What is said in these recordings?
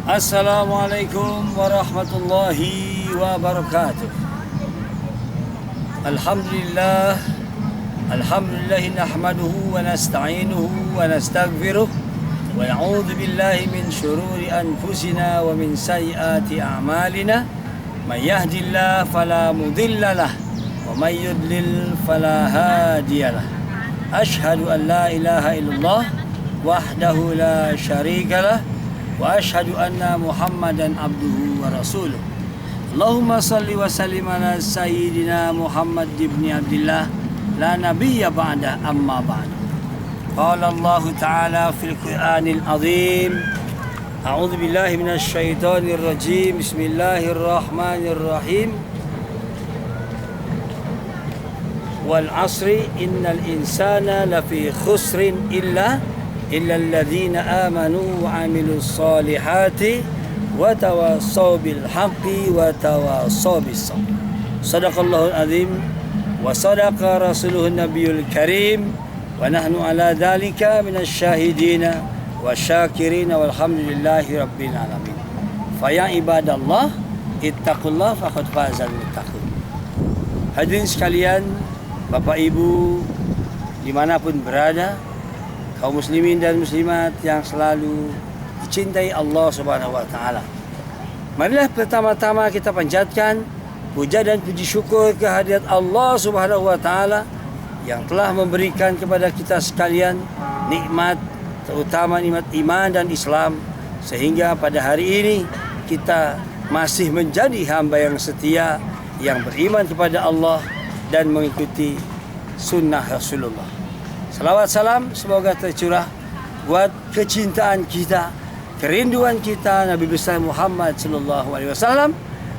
Assalamualaikum warahmatullahi wabarakatuh. Alhamdulillah nahmaduhu wa nasta'inuhu wa nastaghfiruh wa na'udzu billahi min syururi anfusina wa min sayyiati a'malina. May yahdihillahu fala mudilla lahu wa may yudlil fala hadiya lahu. Asyhadu an la ilaha illallah wahdahu la syarika lahu wa asyhadu anna Muhammadan abduhu wa rasuluh. Allahumma salli wa sallim ala sayyidina Muhammad ibn Abdullah la nabiyya ba'da amma ba'd. Qala Allah ta'ala fil Qur'anil azim. A'udzu billahi minasy syaithanir rajim. Bismillahirrahmanirrahim. Wal 'asri innal insana lafi khusrin illa alladzina amanu wa 'amilus solihati wa tawassaw bil haqqi wa tawassaw bis sabr. Shadaqallahul azim wa sadaqa rasuluhun nabiyul karim wa nahnu ala dzalika minasy syahidina wa syakirina walhamdulillahi rabbil alamin. Fa ya ibadallah ittaqullah faqad fazal muttaqun. Hadirin sekalian, Bapak Ibu dimanapun berada, kaum muslimin dan muslimat yang selalu dicintai Allah Subhanahu wa taala. Marilah pertama-tama kita panjatkan puja dan puji syukur kehadirat Allah Subhanahu wa taala yang telah memberikan kepada kita sekalian nikmat, terutama nikmat iman dan Islam, sehingga pada hari ini kita masih menjadi hamba yang setia, yang beriman kepada Allah dan mengikuti sunnah Rasulullah. Salawat salam semoga tercurah buat kecintaan kita, kerinduan kita Nabi besar Muhammad sallallahu alaihi wasallam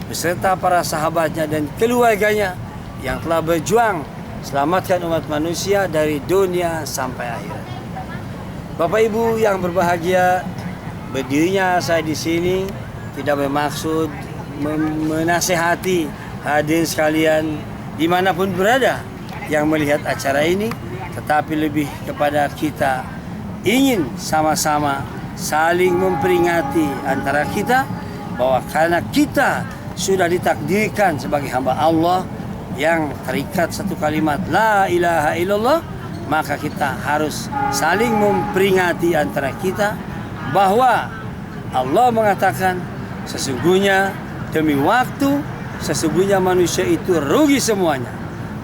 beserta para sahabatnya dan keluarganya yang telah berjuang selamatkan umat manusia dari dunia sampai akhirat. Bapak Ibu yang berbahagia, berdirinya saya di sini tidak bermaksud menasehati hadirin sekalian dimanapun berada yang melihat acara ini, tetapi lebih kepada kita ingin sama-sama saling memperingati antara kita bahwa karena kita sudah ditakdirkan sebagai hamba Allah yang terikat satu kalimat la ilaha illallah, maka kita harus saling memperingati antara kita bahwa Allah mengatakan sesungguhnya demi waktu, sesungguhnya manusia itu rugi semuanya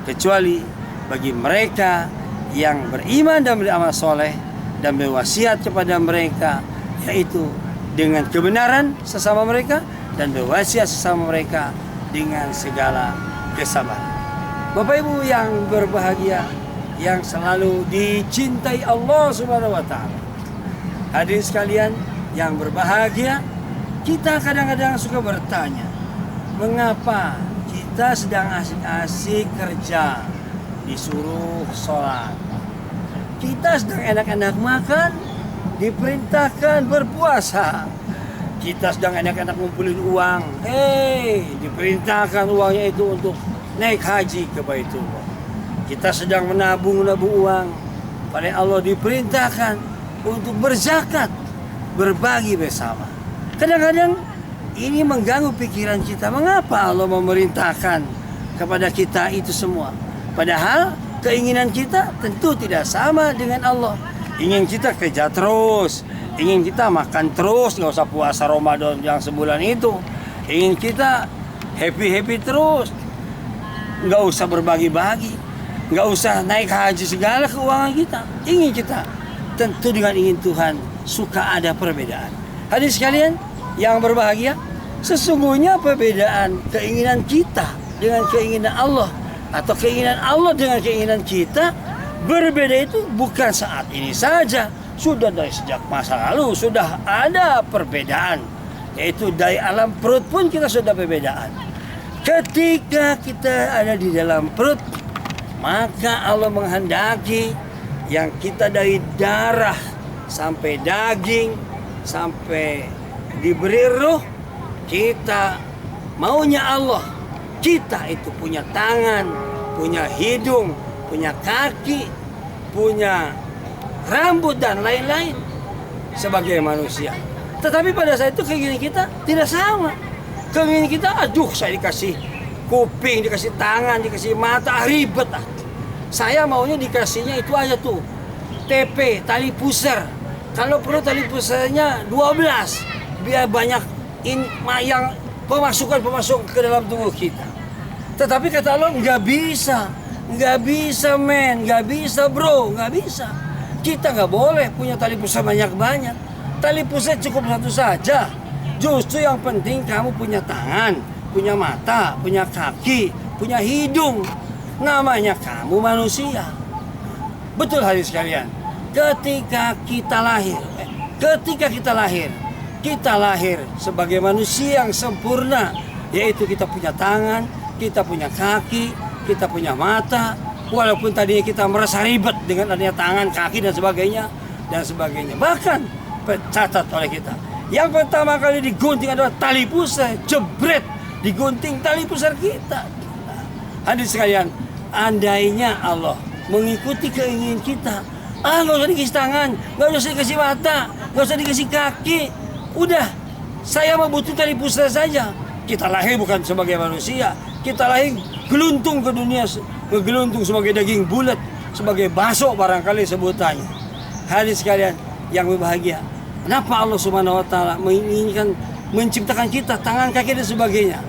kecuali bagi mereka yang beriman dan beramal soleh dan berwasiat kepada mereka, yaitu dengan kebenaran sesama mereka dan berwasiat sesama mereka dengan segala kesabaran. Bapak Ibu yang berbahagia, yang selalu dicintai Allah Subhanahu wa taala. Hadirin sekalian yang berbahagia, kita kadang-kadang suka bertanya, mengapa kita sedang asik-asik kerja disuruh sholat, kita sedang enak-enak makan diperintahkan berpuasa, kita sedang enak-enak ngumpulin uang, diperintahkan uangnya itu untuk naik haji ke Baitullah, kita sedang menabung uang, pada Allah diperintahkan untuk berzakat, berbagi bersama. Kadang-kadang ini mengganggu pikiran kita, mengapa Allah memerintahkan kepada kita itu semua? Padahal keinginan kita tentu tidak sama dengan Allah. Ingin kita kerja terus, ingin kita makan terus, nggak usah puasa Ramadan yang sebulan itu. Ingin kita happy terus, nggak usah berbagi-bagi, nggak usah naik haji segala keuangan kita. Ingin kita, tentu dengan ingin Tuhan suka ada perbedaan. Hadirin sekalian yang berbahagia, sesungguhnya perbedaan keinginan kita dengan keinginan Allah atau keinginan Allah dengan keinginan kita berbeda itu bukan saat ini saja, sudah dari sejak masa lalu sudah ada perbedaan, yaitu dari alam perut pun kita sudah perbedaan. Ketika kita ada di dalam perut, maka Allah menghendaki yang kita dari darah sampai daging sampai diberi ruh, kita maunya Allah kita itu punya tangan, punya hidung, punya kaki, punya rambut dan lain-lain sebagai manusia. Tetapi pada saat itu keinginan kita tidak sama. Keinginan kita, aduh saya dikasih kuping, dikasih tangan, dikasih mata, ribet. Saya maunya dikasihnya itu aja tuh, TP, tali pusar. Kalau perlu tali pusarnya 12, biar banyak yang pemasukan ke dalam tubuh kita. Tetapi kata Allah, nggak bisa men, nggak bisa bro, nggak bisa. Kita nggak boleh punya tali pusar banyak-banyak. Tali pusar cukup satu saja. Justru yang penting kamu punya tangan, punya mata, punya kaki, punya hidung. Namanya kamu manusia. Betul hadis sekalian. Ketika kita lahir sebagai manusia yang sempurna, yaitu kita punya tangan, kita punya kaki, kita punya mata. Walaupun tadinya kita merasa ribet dengan adanya tangan, kaki dan sebagainya. Bahkan tercatat oleh kita. Yang pertama kali digunting adalah tali pusar, jebret, digunting tali pusar kita. Hadirin sekalian, andainya Allah mengikuti keinginan kita, nggak usah dikasih tangan, nggak usah dikasih mata, nggak usah dikasih kaki, udah, saya mau butuh tali pusar saja. Kita lahir bukan sebagai manusia, kita lahir geluntung ke dunia, geluntung sebagai daging bulat, sebagai bakso barangkali sebutannya. Hadirin sekalian yang berbahagia, kenapa Allah Subhanahu wa taala menginginkan menciptakan kita tangan, kaki dan sebagainya?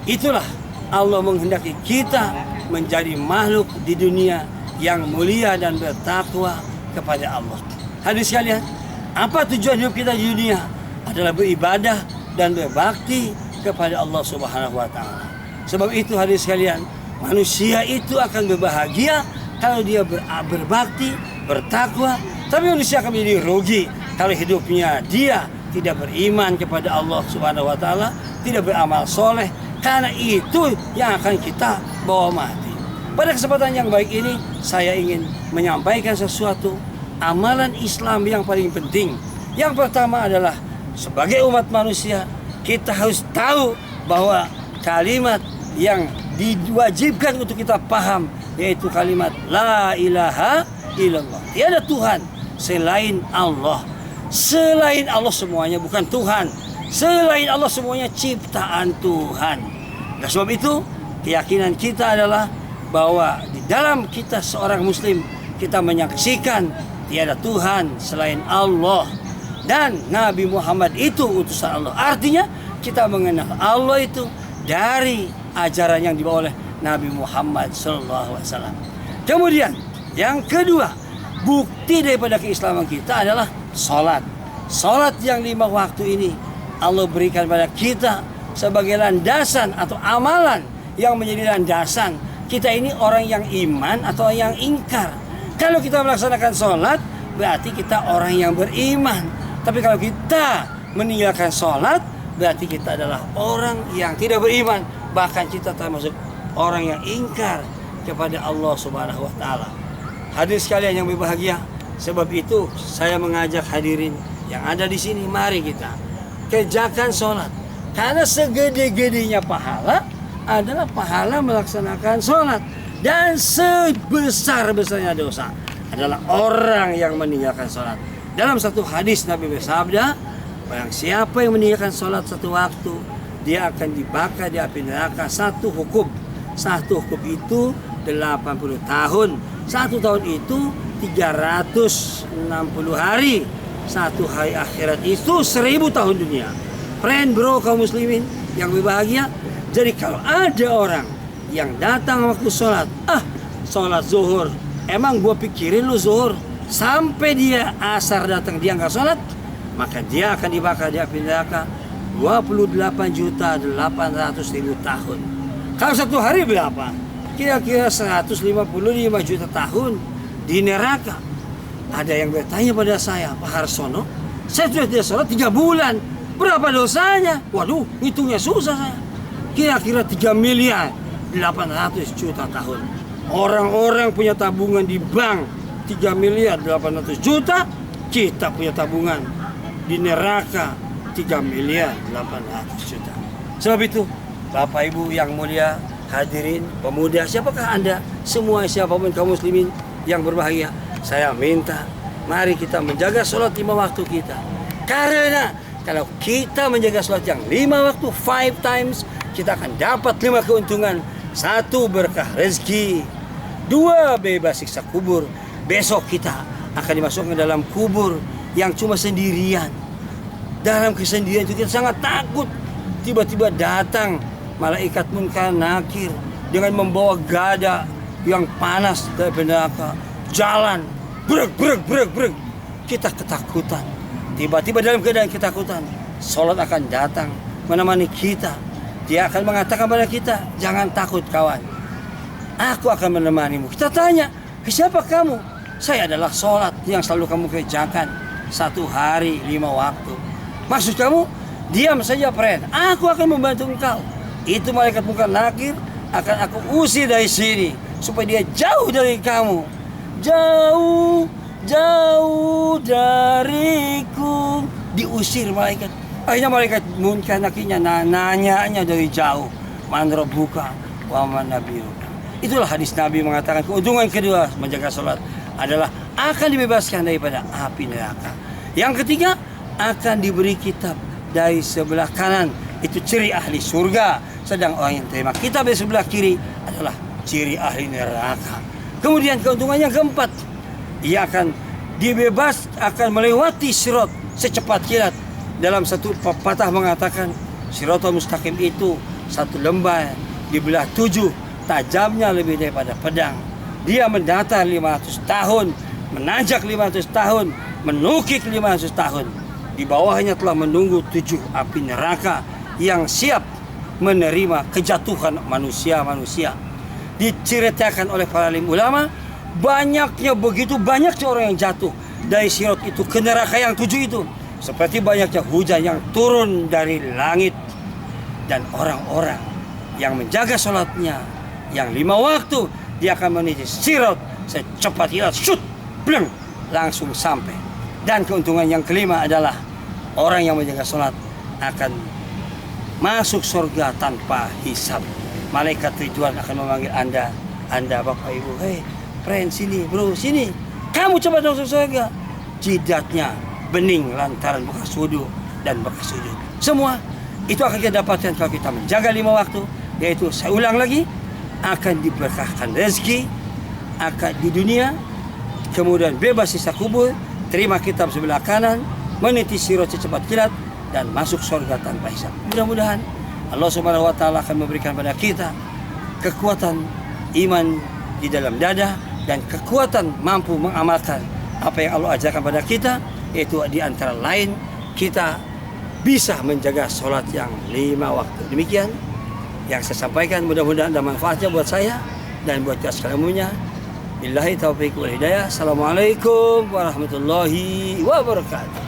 Itulah Allah menghendaki kita menjadi makhluk di dunia yang mulia dan bertakwa kepada Allah. Hadirin sekalian, apa tujuan hidup kita di dunia? Adalah beribadah dan berbakti kepada Allah Subhanahu wa taala. Sebab itu hadirin sekalian, manusia itu akan berbahagia kalau dia berbakti, bertakwa. Tapi manusia akan menjadi rugi kalau hidupnya dia tidak beriman kepada Allah Subhanahu wa taala, tidak beramal soleh, karena itu yang akan kita bawa mati. Pada kesempatan yang baik ini, saya ingin menyampaikan sesuatu amalan Islam yang paling penting. Yang pertama adalah sebagai umat manusia, kita harus tahu bahwa kalimat yang diwajibkan untuk kita paham, yaitu kalimat La ilaha illallah. Tiada Tuhan selain Allah. Selain Allah semuanya bukan Tuhan. Selain Allah semuanya ciptaan Tuhan. Dan sebab itu keyakinan kita adalah bahwa di dalam kita seorang muslim, kita menyaksikan tiada Tuhan selain Allah, dan Nabi Muhammad itu utusan Allah. Artinya kita mengenal Allah itu dari ajaran yang dibawa oleh Nabi Muhammad SAW. Kemudian yang kedua, bukti daripada keislaman kita adalah salat. Salat yang 5 waktu ini Allah berikan pada kita sebagai landasan atau amalan yang menjadi landasan kita ini orang yang iman atau yang ingkar. Kalau kita melaksanakan salat, berarti kita orang yang beriman. Tapi kalau kita meninggalkan salat, berarti kita adalah orang yang tidak beriman. Bahkan kita termasuk orang yang ingkar kepada Allah Subhanahu wa taala. Hadirin sekalian yang berbahagia, sebab itu saya mengajak hadirin yang ada di sini, mari kita kerjakan sholat. Karena segede-gedenya pahala adalah pahala melaksanakan sholat, dan sebesar-besarnya dosa adalah orang yang meninggalkan sholat. Dalam satu hadis Nabi bersabda, barang siapa yang meninggalkan sholat satu waktu, dia akan dibakar di api neraka satu hukum. Satu hukum itu 80 tahun. Satu tahun itu 360 hari. Satu hari akhirat itu 1000 tahun dunia. Friend bro kaum muslimin yang berbahagia. Jadi kalau ada orang yang datang waktu sholat, sholat zuhur, emang gua pikirin lu zuhur, sampai dia asar datang dia nggak sholat, maka dia akan dibakar di api neraka 28.800.000 tahun. Kalau satu hari berapa? Kira-kira 155 juta tahun di neraka. Ada yang bertanya pada saya, Pak Harsono, saya sudah tidak sholat 3 bulan, berapa dosanya? Waduh, hitungnya susah saya. Kira-kira 3.800.000.000 tahun. Orang-orang punya tabungan di bank 3.800.000.000, kita punya tabungan di neraka 3.800.000.000. Sebab itu, Bapak Ibu yang mulia, hadirin, pemuda, siapakah Anda? Semua siapapun kaum muslimin yang berbahagia, saya minta mari kita menjaga sholat 5 waktu kita. Karena Kalau kita menjaga sholat yang 5 waktu, 5 times, kita akan dapat 5 keuntungan. 1, berkah rezeki. 2, bebas siksa kubur. Besok kita akan dimasukkan ke dalam kubur yang cuma sendirian. Dalam kesendirian itu kita sangat takut. Tiba-tiba datang malaikat munkar nakir dengan membawa gada yang panas dari neraka. Jalan, brek. Kita ketakutan. Tiba-tiba dalam keadaan ketakutan, sholat akan datang menemani kita. Dia akan mengatakan pada kita, jangan takut kawan, aku akan menemanimu. Kita tanya, siapa kamu? Saya adalah sholat yang selalu kamu kerjakan 1 hari 5 waktu. Maksud kamu? Diam saja friend, aku akan membantu engkau. Itu malaikat munkar nakir akan aku usir dari sini supaya dia jauh dari kamu. Jauh dariku. Diusir malaikat. Akhirnya malaikat munkar nakirnya nanyanya dari jauh, man rabbuka wa man nabiyuka. Itulah hadis Nabi mengatakan keuntungan kedua menjaga sholat adalah akan dibebaskan daripada api neraka. Yang ketiga, akan diberi kitab dari sebelah kanan, itu ciri ahli surga. Sedang orang yang terima kitab dari sebelah kiri adalah ciri ahli neraka. Kemudian keuntungan yang keempat, ia akan dibebas, akan melewati sirat secepat kilat. Dalam satu pepatah mengatakan siratal mustaqim itu 1 lembar dibelah 7, tajamnya lebih daripada pedang. Dia mendatar 500 tahun, menanjak 500 tahun, menukik 500 tahun. Di bawahnya telah menunggu 7 api neraka yang siap menerima kejatuhan manusia-manusia. Diceritakan oleh para alim ulama, begitu banyaknya orang yang jatuh dari sirat itu ke neraka yang 7 itu. Seperti banyaknya hujan yang turun dari langit. Dan orang-orang yang menjaga sholatnya yang 5 waktu, dia akan meniti sirat secepat kilat, shoot, bleng, langsung sampai. Dan keuntungan yang kelima adalah orang yang menjaga sholat akan masuk surga tanpa hisab. Malaikat Ridwan akan memanggil Anda Bapak Ibu, hei friend sini, bro sini, kamu coba masuk surga. Jidatnya bening lantaran bekas wudhu dan bekas sujud. Semua itu akan kita dapatkan kalau kita menjaga 5 waktu. Yaitu, saya ulang lagi, akan diberkahkan rezeki, akan di dunia, kemudian bebas sisa kubur, terima kitab sebelah kanan, meniti sirat secepat kilat, dan masuk surga tanpa hisab. Mudah-mudahan Allah Subhanahu wa Ta'ala akan memberikan pada kita kekuatan iman di dalam dada dan kekuatan mampu mengamalkan apa yang Allah ajarkan pada kita, yaitu di antara lain kita bisa menjaga sholat yang 5 waktu. Demikian yang saya sampaikan, mudah-mudahan ada manfaatnya buat saya dan buat kita sekalian umumnya. Billahi taufiq wal hidayah. Assalamualaikum warahmatullahi wabarakatuh.